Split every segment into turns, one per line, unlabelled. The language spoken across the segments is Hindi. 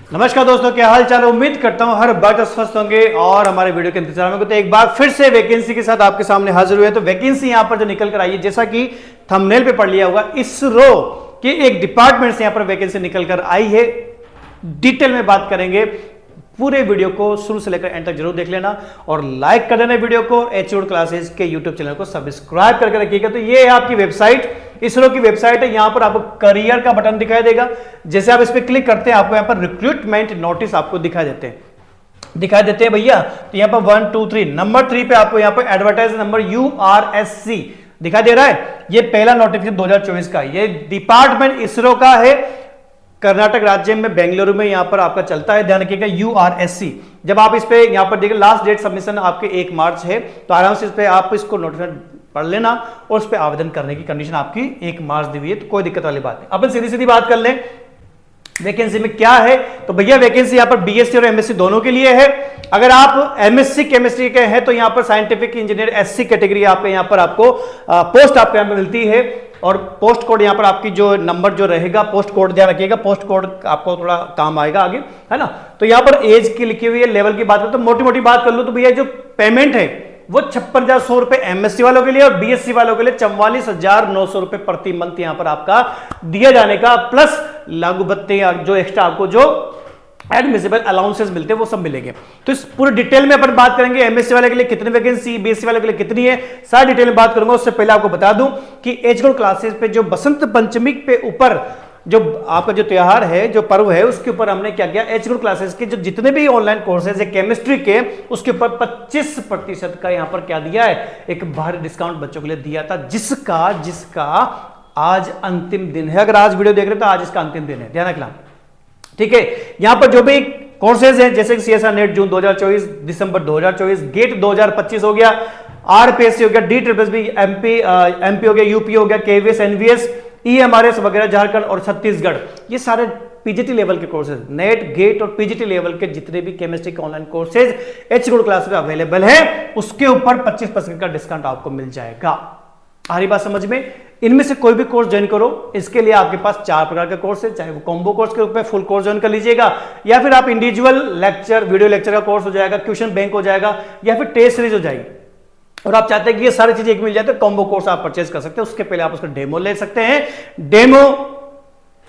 नमस्कार दोस्तों, क्या हाल चाल है। उम्मीद करता हूं हर बात स्वस्थ होंगे और हमारे वीडियो के इंतजार में। तो एक बार फिर से वैकेंसी के साथ आपके सामने हाजिर हुए। तो वैकेंसी यहां पर जो निकल कर आई है, जैसा कि थंबनेल पे पढ़ लिया होगा, इसरो के एक डिपार्टमेंट से यहां पर वैकेंसी निकल कर आई है। डिटेल में बात करेंगे, पूरे वीडियो को शुरू से लेकर एंड तक जरूर देख लेना और लाइक कर देना वीडियो को। एचओडी क्लासेस के यूट्यूब चैनल को सब्सक्राइब करके रखिएगा। तो ये है आपकी वेबसाइट, इसरो की वेबसाइट है। यहां पर आपको करियर का बटन दिखाई देगा। जैसे आप इस पर क्लिक करते हैं, आपको यहां पर रिक्रूटमेंट नोटिस आपको दिखाई देते हैं भैया। तो यहां पर 1 2 3 नंबर 3 पे आपको यहां पर एडवर्टाइज नंबर URSC दिखाई दे रहा है। ये पहला नोटिफिकेशन 2024 का, ये डिपार्टमेंट इसरो का है। कर्नाटक राज्य में बेंगलुरु में यहां पर आपका चलता है। ध्यान रखिएगा URSC। जब आप इस पे यहां पर देखिए, लास्ट डेट सबमिशन आपके 1 मार्च है। तो आराम से इस पे आप इसको नोटिफिकेशन पढ़ लेना और उस पर आवेदन करने की कंडीशन आपकी 1 मार्च दी हुई है। तो कोई दिक्कत वाली बात नहीं। अपन सीधी सीधी बात कर लें वैकेंसी में क्या है। तो भैया वैकेंसी यहां पर BSc और MSc दोनों के लिए है। अगर आप MSc केमिस्ट्री के हैं तो यहां पर साइंटिफिक इंजीनियर SC कैटेगरी यहां पर आपको पोस्ट आपको यहां पर मिलती है। और पोस्ट कोड यहां पर आपकी जो नंबर जो रहेगा, पोस्ट कोड ध्यान रखिएगा, पोस्ट कोड आपको थोड़ा काम आएगा आगे, है ना। तो यहां पर एज की लिखी हुई है। लेवल की बात करें तो मोटी मोटी बात कर लो तो भैया जो पेमेंट है वो 56,100 रुपए MSc वालों के लिए और BSc वालों के लिए 44,900 रुपए प्रति मंथ यहां पर आपका दिया जाने का, प्लस लागू भत्ते जो एक्स्ट्रा आपको जो एडमिसिबल अलाउंसेस मिलते हैं वो सब मिलेंगे। तो इस पूरे डिटेल में अपन बात करेंगे। MSc वाले के लिए कितनी वैकेंसी, BSc वाले के लिए कितनी है, सारी डिटेल में बात करूंगा। उससे पहले आपको बता दूं कि एचओडी क्लासेस पे जो बसंत पंचमी पे ऊपर जो आपका जो त्योहार है, जो पर्व है, उसके ऊपर हमने क्या किया, एचओडी क्लासेस के जो जितने भी ऑनलाइन कोर्सेज है केमिस्ट्री के, उसके ऊपर 25% का यहां पर क्या दिया है, एक भारी डिस्काउंट बच्चों के लिए दिया था, जिसका आज अंतिम दिन है। अगर आज वीडियो देख रहे हो तो आज इसका अंतिम दिन है, ध्यान रखना, ठीक है। यहां पर जो भी कोर्सेज हैं जैसे CSR नेट जून 2024, दिसंबर 2024, गेट 2025 हो गया, RPSC हो गया, DSSB MP हो गया, UP हो गया, KVS NVS EMRS वगैरह, झारखंड और छत्तीसगढ़, ये सारे PGT लेवल के कोर्सेज, नेट गेट और PGT लेवल के जितने भी केमिस्ट्री के ऑनलाइन कोर्सेज एचओडी क्लास में अवेलेबल है, उसके ऊपर 25% का डिस्काउंट आपको मिल जाएगा। आ रही बात समझ में। इनमें से कोई भी कोर्स ज्वाइन करो, इसके लिए आपके पास 4 प्रकार के कोर्स है, चाहे वो कॉम्बो कोर्स के रूप में फुल कोर्स ज्वाइन कर लीजिएगा, या फिर आप इंडिविजुअल लेक्चर वीडियो लेक्चर का कोर्स हो जाएगा, क्वेश्चन बैंक हो जाएगा, या फिर टेस्ट सीरीज हो जाएगी। और आप चाहते हैं कि ये सारी चीजें एक मिल जाए तो कॉम्बो कोर्स आप परचेज कर सकते हैं। उसके पहले आप उसका डेमो ले सकते हैं। डेमो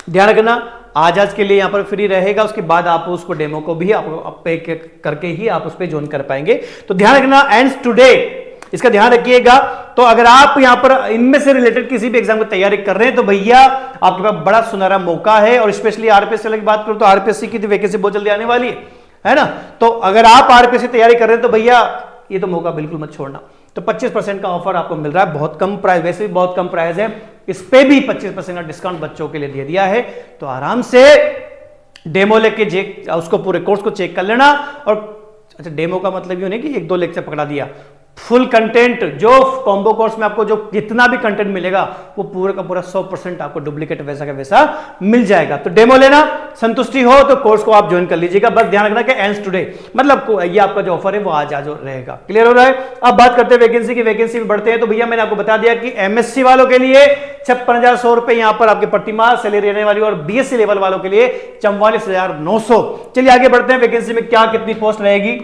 ध्यान रखना आज के लिए यहां पर फ्री रहेगा, उसके बाद आप उसको डेमो को भी आप पे करके ही आप उस पर ज्वाइन कर पाएंगे। तो ध्यान रखना एंड्स टुडे, इसका ध्यान रखिएगा। तो अगर आप यहां पर इनमें से रिलेटेड किसी भी एग्जाम की तैयारी कर रहे हैं तो भैया आपके पास बड़ा सुनहरा मौका है। और स्पेशली RPSC की बात करूं तो RPSC की वैकेंसी बहुत जल्दी आने वाली है ना। तो अगर आप RPSC तैयारी कर रहे हैं तो भैया ये तो मौका बिल्कुल मत छोड़ना। तो 25% का ऑफर आपको मिल रहा है, बहुत कम प्राइस, वैसे भी बहुत कम प्राइस है, इस पे भी 25% का डिस्काउंट बच्चों के लिए दे दिया है। तो आराम से डेमो लेके उसको पूरे कोर्स को चेक कर लेना। और अच्छा, डेमो का मतलब ये नहीं कि 1-2 लेक्चर पकड़ा दिया, फुल कंटेंट जो कॉम्बो कोर्स में आपको जो जितना भी कंटेंट मिलेगा वो पूरा का पूरा 100% आपको डुप्लीकेट वैसा का वैसा मिल जाएगा। तो डेमो लेना, संतुष्टि हो तो कोर्स को आप ज्वाइन कर लीजिएगा। बस ध्यान रखना कि एंड्स टुडे, मतलब ये आपका जो ऑफर है वो आज रहेगा। क्लियर हो रहा है। अब बात करते हैं वैकेंसी की। वैकेंसी में बढ़ते हैं तो भैया मैंने आपको बता दिया कि MSc वालों के लिए 56,100 रुपए यहां पर आपके प्रतिमाह सैलरी रहने वाली, और BSc लेवल वालों के लिए 44,900। चलिए आगे बढ़ते हैं। वैकेंसी में क्या कितनी पोस्ट रहेगी,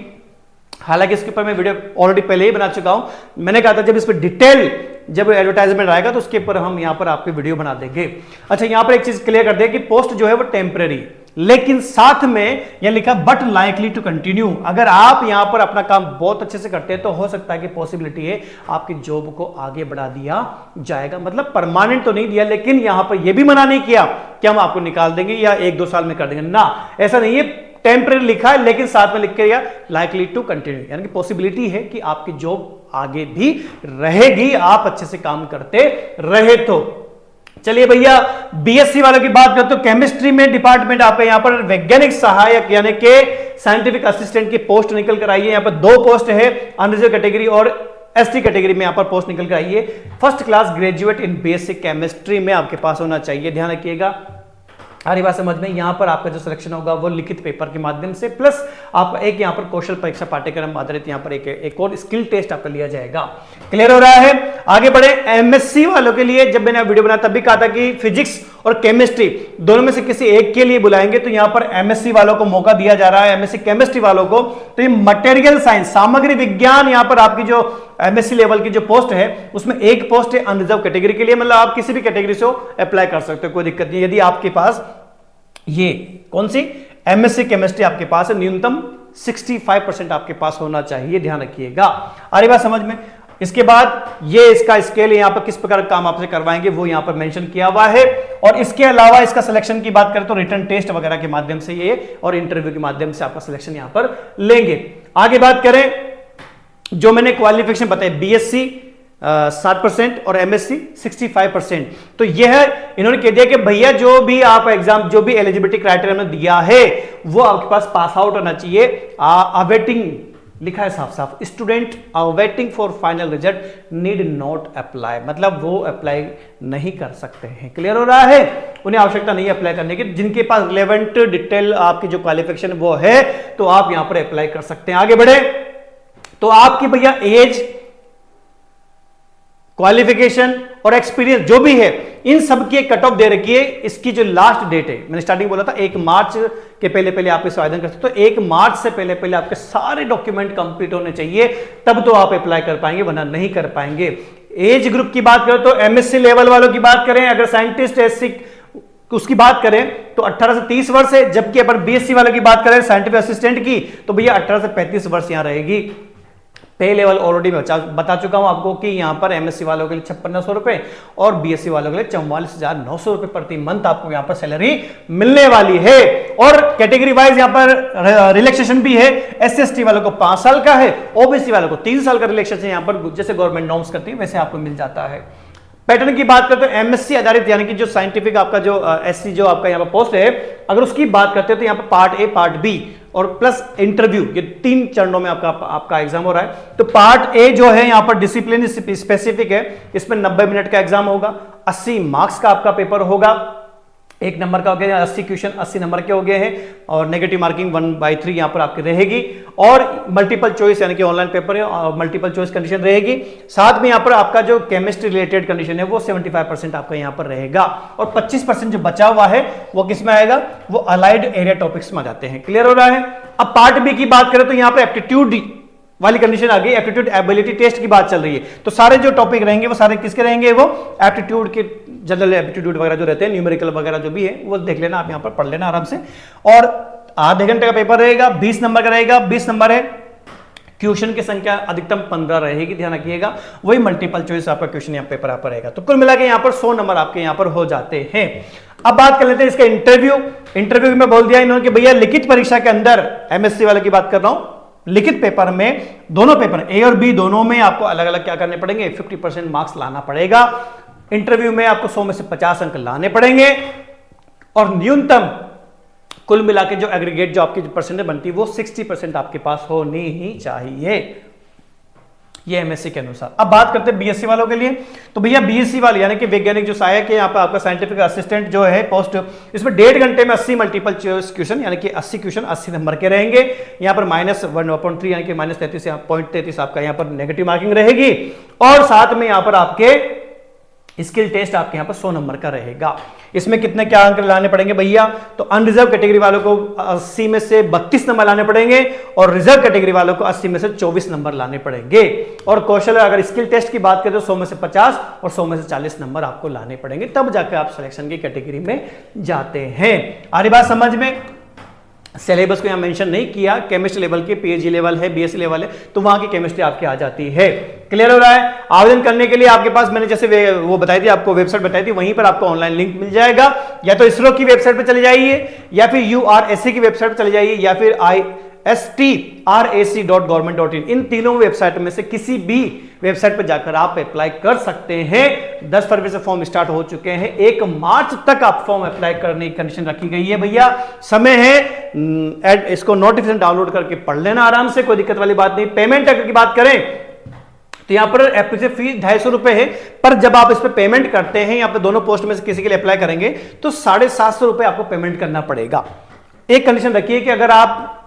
हालांकि इसके ऊपर मैं वीडियो ऑलरेडी पहले ही बना चुका हूं। मैंने कहा था जब इस पर डिटेल जब एडवर्टाइजमेंट आएगा तो उसके ऊपर हम यहां पर आपकी वीडियो बना देंगे। अच्छा, यहां पर एक चीज क्लियर कर दे कि पोस्ट जो है वो टेम्परेरी, लेकिन साथ में यह लिखा बट लाइकली टू कंटिन्यू। अगर आप यहां पर अपना काम बहुत अच्छे से करते हैं तो हो सकता है कि पॉसिबिलिटी है आपकी जॉब को आगे बढ़ा दिया जाएगा। मतलब परमानेंट तो नहीं दिया, लेकिन यहां पर यह भी मना नहीं किया कि हम आपको निकाल देंगे या 1-2 साल में कर देंगे ना, ऐसा नहीं है। टेम्परेरी लिखा है लेकिन साथ में लिख के या लाइकली टू कंटिन्यू, यानी कि पॉसिबिलिटी है कि आपकी जॉब आगे भी रहेगी, आप अच्छे से काम करते रहे तो। चलिए भैया BSc वालों की बात करते तो केमिस्ट्री में डिपार्टमेंट आप यहां पर वैज्ञानिक सहायक यानी कि साइंटिफिक असिस्टेंट की पोस्ट निकल कर आई है। यहां पर 2 पोस्ट है, अनरिजर्व कैटेगरी और ST कैटेगरी में यहां पर पोस्ट निकल कर आई है। First class graduate in basic chemistry में आपके पास होना चाहिए, ध्यान रखिएगा। हरी बात समझ में। यहां पर आपका जो सिलेक्शन होगा वो लिखित पेपर के माध्यम से, प्लस आप एक यहां पर कौशल परीक्षा पाठ्यक्रम आधारित यहां पर एक और स्किल टेस्ट आपका लिया जाएगा। क्लियर हो रहा है। आगे बढ़े। MSc वालों के लिए जब मैंने वीडियो बनाया तब भी कहा था कि फिजिक्स और केमिस्ट्री, दोनों में से किसी एक के लिए बुलाएंगे तो यहां पर एमएससी वालों को मौका दिया जा रहा है, एमएससी केमिस्ट्री वालों को। तो ये मटेरियल साइंस, सामग्री विज्ञान, यहां पर आपकी जो एमएससी लेवल की जो पोस्ट है उसमें एक पोस्ट है अनरिजर्व कैटेगरी के लिए, मतलब आप किसी भी कैटेगरी से अप्लाई कर सकते हो, कोई दिक्कत नहीं। यदि आपके पास ये कौन सी एमएससी केमिस्ट्री आपके पास है, न्यूनतम 65% आपके पास होना चाहिए, ध्यान रखिएगा। आ रही बात समझ में? इसके बाद ये इसका स्केल यहां पर किस प्रकार का काम आपसे करवाएंगे वो यहां पर मेंशन किया हुआ है। और इसके अलावा इसका सिलेक्शन की बात करें तो रिटन टेस्ट वगैरह के माध्यम से ये और इंटरव्यू के माध्यम से आपका सिलेक्शन यहां पर लेंगे। आगे बात करें, जो मैंने क्वालिफिकेशन बताई, बीएससी 60% और एमएससी 65%, तो यह इन्होंने कह दिया कि भैया जो भी आप एग्जाम, जो भी एलिजिबिलिटी क्राइटेरिया में दिया है वो आपके पास पास आउट होना चाहिए। अवेटिंग लिखा है साफ साफ, student awaiting for final result need not apply, मतलब वो अप्लाई नहीं कर सकते हैं। क्लियर हो रहा है? उन्हें आवश्यकता नहीं है अप्लाई करने की, जिनके पास रिलेवेंट डिटेल आपकी जो क्वालिफिकेशन वो है तो आप यहां पर अप्लाई कर सकते हैं। आगे बढ़े तो आपकी भैया एज, क्वालिफिकेशन और एक्सपीरियंस जो भी है, इन सब की एक कट ऑफ दे रखी है। इसकी जो लास्ट डेट है, मैंने स्टार्टिंग बोला था 1 मार्च के पहले पहले आप इस आवेदन कर सकते हो, तो 1 मार्च से पहले पहले आपके सारे डॉक्यूमेंट कंप्लीट होने चाहिए, तब तो आप अप्लाई कर पाएंगे, वरना नहीं कर पाएंगे। एज ग्रुप की बात करें तो एमएससी लेवल वालों की बात करें, अगर साइंटिस्ट एससी उसकी बात करें तो 18 से 30 वर्ष है, जबकि अगर बीएससी वालों की बात करें साइंटिफिक असिस्टेंट की तो भैया 18 से 35 वर्ष यहां रहेगी। पे लेवल ऑलरेडी मैं बता चुका हूं आपको कि यहां पर एमएससी वालों के लिए 5600 रुपए और बीएससी वालों के लिए 44,900 रुपए प्रति मंथ आपको यहां पर सैलरी मिलने वाली है। और कैटेगरी वाइज यहां पर रिलैक्सेशन भी है, एससी/एसटी वालों को 5 साल का है, ओबीसी वालों को 3 साल का रिलैक्सेशन यहां पर जैसे गवर्नमेंट नॉर्म्स करती है वैसे आपको मिल जाता है। पैटर्न की बात करते हैं, एमएससी आधारित यानी कि जो साइंटिफिक आपका जो एससी जो आपका यहां पर पोस्ट है, अगर उसकी बात करते हैं तो यहां पर पार्ट ए, पार्ट बी और प्लस इंटरव्यू, ये 3 चरणों में आपका एग्जाम हो रहा है। तो पार्ट ए जो है यहां पर डिसिप्लिन स्पेसिफिक है, इसमें 90 मिनट का एग्जाम होगा, 80 मार्क्स का आपका पेपर होगा, 1 नंबर का हो गया, 80 क्वेश्चन 80 नंबर के हो गए हैं, और नेगेटिव मार्किंग 1/3 यहां पर आपकी रहेगी, और मल्टीपल चॉइस यानी कि ऑनलाइन पेपर है और मल्टीपल चॉइस कंडीशन रहेगी। साथ में यहां पर आपका जो केमिस्ट्री रिलेटेड कंडीशन है वो 75% आपका यहां पर रहेगा, और 25% जो बचा हुआ है वो किस में आएगा, वो अलाइड एरिया टॉपिक्स में जाते हैं। क्लियर हो रहा है? अब पार्ट बी की बात करें तो यहां पर एप्टीट्यूड वाली कंडीशन आ गई, एप्टीट्यूड एबिलिटी टेस्ट की बात चल रही है, तो सारे जो टॉपिक रहेंगे वो सारे किसके रहेंगे, वो एप्टीट्यूड के, जनरल एप्टीट्यूड वगैरह जो रहते हैं, न्यूमेरिकल वगैरह जो भी है वो देख लेना, आप यहां पर पढ़ लेना आराम से। और आधे घंटे का पेपर रहेगा, 20 नंबर का रहेगा, 20 नंबर है, क्वेश्चन की संख्या अधिकतम 15 रहेगी, ध्यान रखिएगा, वही मल्टीपल चॉइस आपका क्वेश्चन यहाँ पेपर पर रहेगा। तो कुल मिला के यहाँ पर 100 नंबर आपके यहाँ पर हो जाते हैं। अब बात कर लेते हैं इसका इंटरव्यू में बोल दिया इन्होंने कि भैया लिखित परीक्षा के अंदर, एमएससी वाले की बात कर रहा हूं, लिखित पेपर में, दोनों पेपर ए और बी दोनों में आपको अलग अलग क्या करने पड़ेंगे, 50% मार्क्स लाना पड़ेगा। इंटरव्यू में आपको 100 में से 50 अंक लाने पड़ेंगे, और न्यूनतम कुल मिला के जो एग्रीगेट जो आपकी परसेंटेज बनती है वो 60% आपके पास होनी ही चाहिए, ये एमएससी के अनुसार। अब बात करते हैं बीएससी वालों के लिए, तो भैया बीएससी वाले यानी कि वैज्ञानिक जो सहायक है, यहाँ पे आपका साइंटिफिक असिस्टेंट जो है पोस्ट, इसमें 1.5 घंटे में 80 मल्टीपल चॉइस क्वेश्चन यानी कि 80 क्वेश्चन 80 नंबर के रहेंगे। यहाँ पर -1/3 यानी कि -33 आपका यहाँ पर नेगेटिव मार्किंग रहेगी, और साथ में यहाँ पर आपके स्किल टेस्ट आपके यहां पर 100 नंबर का रहेगा। इसमें कितने क्या अंक लाने पड़ेंगे भैया, तो अनरिजर्व कैटेगरी वालों को 80 में से 32 नंबर लाने पड़ेंगे, और रिजर्व कैटेगरी वालों को 80 में से 24 नंबर लाने पड़ेंगे। और कौशल अगर स्किल टेस्ट की बात करें तो 100 में से 50 और 100 में से 40 नंबर आपको लाने पड़ेंगे, तब जाकर आप सिलेक्शन की कैटेगरी में जाते हैं। आ रही बात समझ में? सिलेबस को यहां मेंशन नहीं किया, केमिस्ट्री लेवल के, पीएचडी लेवल है, बीएससी लेवल है, तो वहां की केमिस्ट्री आपकी आ जाती है। क्लियर हो रहा है? आवेदन करने के लिए आपके पास मैंने जैसे वो बताई थी आपको, वेबसाइट बताई थी, वहीं पर आपको ऑनलाइन लिंक मिल जाएगा, या तो इसरो की वेबसाइट पर चले जाइए, या फिर यूआरएससी की वेबसाइट पर चले जाइए, या फिर ISTRAC.government.in, इन तीनों वेबसाइट में से किसी भी वेबसाइट पर जाकर आप अप्लाई कर सकते हैं। 10 फरवरी से फॉर्म स्टार्ट हो चुके हैं, 1 मार्च तक आप फॉर्म अप्लाई करने की कंडीशन रखी गई है भैया, समय है। इसको नोटिफिकेशन डाउनलोड करके पढ़ लेना आराम से, कोई दिक्कत वाली बात नहीं। पेमेंट की बात करें तो यहाँ पर एप्लीकेशन फीस 250 रुपए है, पर जब आप इस पर पेमेंट करते हैं, यहाँ पर दोनों पोस्ट में से किसी के लिए अप्लाई करेंगे तो 750 रुपए आपको पेमेंट करना पड़ेगा। एक कंडीशन रखिए कि अगर आप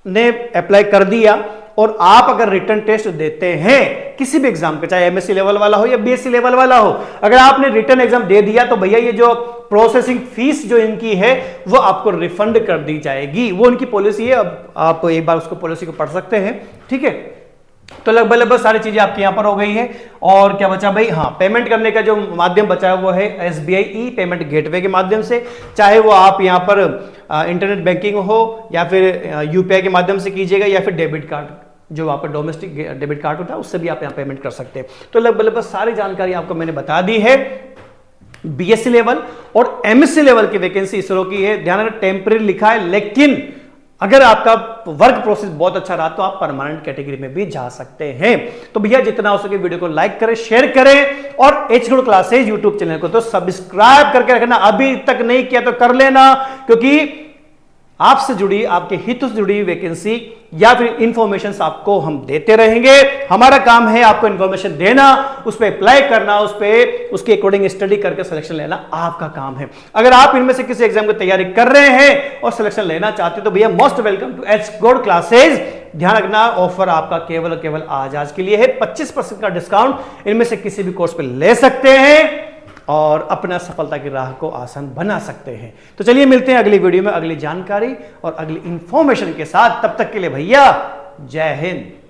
ने अप्लाई कर दिया और आप अगर रिटन टेस्ट देते हैं किसी भी एग्जाम का, चाहे एमएससी लेवल वाला हो या बीएससी लेवल वाला हो, अगर आपने रिटन एग्जाम दे दिया तो भैया ये जो प्रोसेसिंग फीस जो इनकी है वो आपको रिफंड कर दी जाएगी। वो उनकी पॉलिसी है, अब आप एक बार उसको पॉलिसी को पढ़ सकते हैं, ठीक है। तो लगभग सारी चीजें आपकी यहां पर हो गई है। और क्या बचा भाई, हाँ, पेमेंट करने का जो माध्यम बचा है वो है एसबीआई ई पेमेंट गेटवे के माध्यम से, चाहे वो आप यहां पर इंटरनेट बैंकिंग हो या फिर यूपीआई के माध्यम से कीजिएगा, या फिर डेबिट कार्ड, जो आपका डोमेस्टिक डेबिट कार्ड होता है उससे भी आप यहां पेमेंट कर सकते हैं। तो लगभग सारी जानकारी आपको मैंने बता दी है। बीएससी लेवल और एमएससी लेवल की वैकेंसी इसरो की है, ध्यान रखना टेम्परेरी लिखा है, लेकिन अगर आपका वर्क प्रोसेस बहुत अच्छा रहा तो आप परमानेंट कैटेगरी में भी जा सकते हैं। तो भैया जितना हो सके वीडियो को लाइक करें, शेयर करें, और H good classes YouTube channel को तो सब्सक्राइब करके रखना, अभी तक नहीं किया तो कर लेना, क्योंकि आपसे जुड़ी, आपके हितों से जुड़ी वैकेंसी या फिर इंफॉर्मेशन आपको हम देते रहेंगे। हमारा काम है आपको इंफॉर्मेशन देना, उस पर अप्लाई करना, उस पर उसके अकॉर्डिंग स्टडी करके सिलेक्शन लेना आपका काम है। अगर आप इनमें से किसी एग्जाम की तैयारी कर रहे हैं और सिलेक्शन लेना चाहते हो तो भैया most welcome to H good classes. ध्यान रखना, ऑफर आपका केवल और केवल आज के लिए है, 25% का डिस्काउंट, इनमें से किसी भी कोर्स पे ले सकते हैं और अपना सफलता की राह को आसान बना सकते हैं। तो चलिए मिलते हैं अगली वीडियो में अगली जानकारी और अगली इंफॉर्मेशन के साथ। तब तक के लिए भैया जय हिंद।